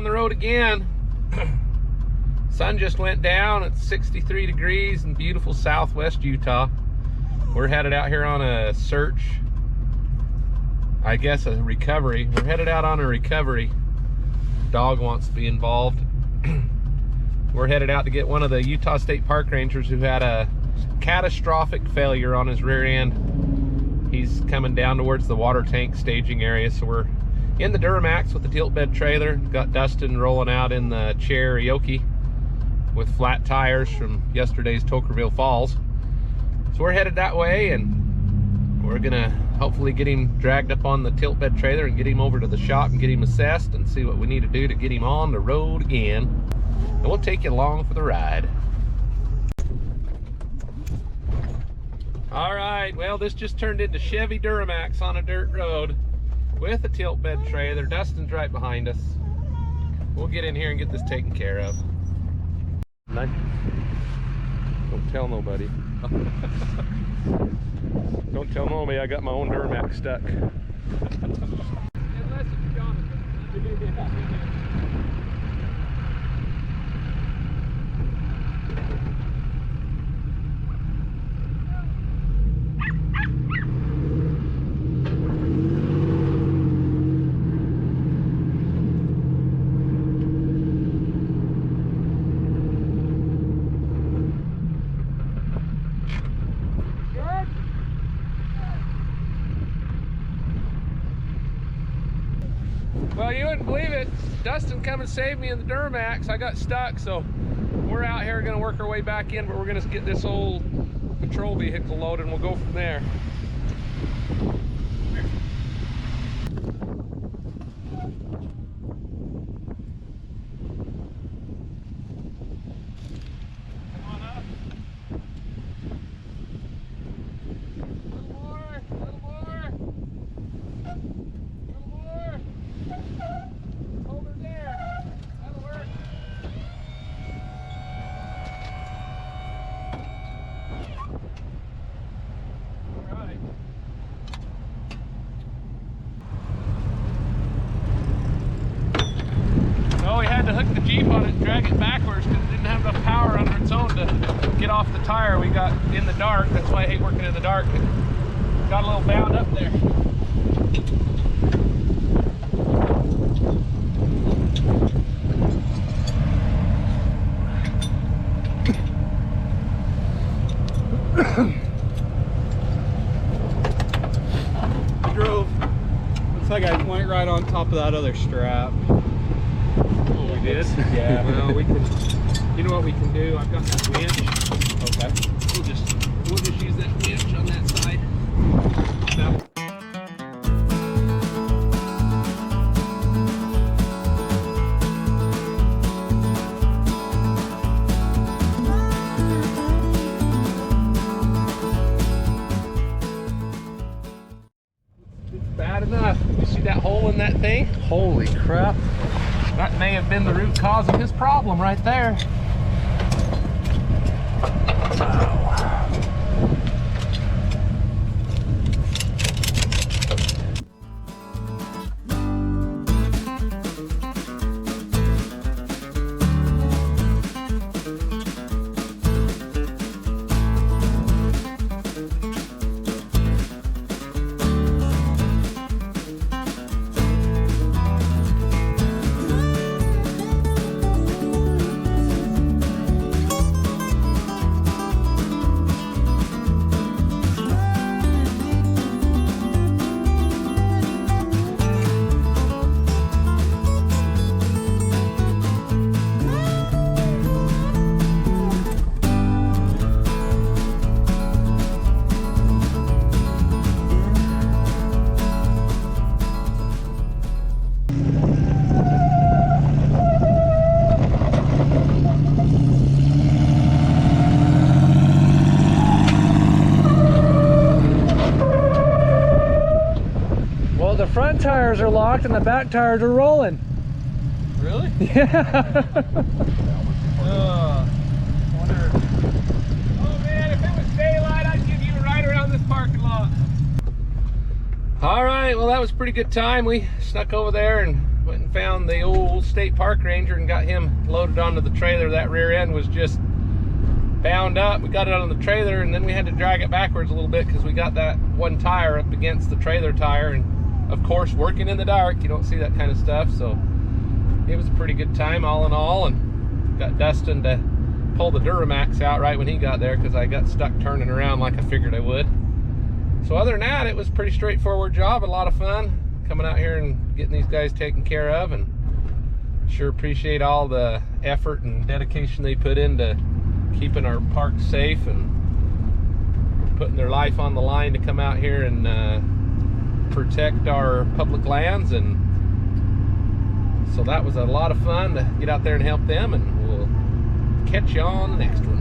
the road again. Sun just went down. It's 63 degrees in beautiful southwest Utah. We're headed out here on a search, I guess a recovery. We're headed out on a recovery. Dog wants to be involved. We're headed out to get one of the Utah State Park Rangers who had a catastrophic failure on his rear end. He's coming down towards the water tank staging area, so we're in the Duramax with the tilt bed trailer. Got Dustin rolling out in the Cherokee with flat tires from yesterday's Tokerville Falls. So we're headed that way, and we're gonna hopefully get him dragged up on the tilt bed trailer and get him over to the shop and get him assessed and see what we need to do to get him on the road again. And we'll take you along for the ride. All right, well, this just turned into Chevy Duramax on a dirt road with a tilt bed trailer. Dustin's right behind us. We'll get in here and get this taken care of. Don't tell nobody. Don't tell nobody I got my own Duramax stuck. Unless it's Jonathan. Well, you wouldn't believe it. Dustin come and saved me in the Duramax. I got stuck, so we're out here gonna work our way back in, but we're gonna get this old patrol vehicle loaded and we'll go from there. To hook the Jeep on it and drag it backwards because it didn't have enough power under its own to get off the tire. We got in the dark. That's why I hate working in the dark. It got a little bound up there. I drove. Looks like I went right on top of that other strap. Did? Yeah, well, we can, you know what we can do? I've got that winch. Okay. We'll just use that winch on that side. Now, it's bad enough. You see that hole in that thing? Holy crap. That may have been the root cause of his problem right there. Front tires are locked and the back tires are rolling. Really? Yeah. Wonder. Oh man, if it was daylight, I'd give you a ride around this parking lot. All right, well that was a pretty good time. We snuck over there and Went and found the old state park ranger and got him loaded onto the trailer. That rear end was just bound up. We got it on the trailer, and then we had to drag it backwards a little bit because we got that one tire up against the trailer tire. And of course, working in the dark, you don't see that kind of stuff. So it was a pretty good time all in all, and got Dustin to pull the Duramax out right when he got there because I got stuck turning around like I figured I would. So other than that, it was a pretty straightforward job, a lot of fun coming out here and getting these guys taken care of, and sure appreciate all the effort and dedication they put into keeping our park safe and putting their life on the line to come out here and protect our public lands. And so that was a lot of fun to get out there and help them, and we'll catch you on the next one.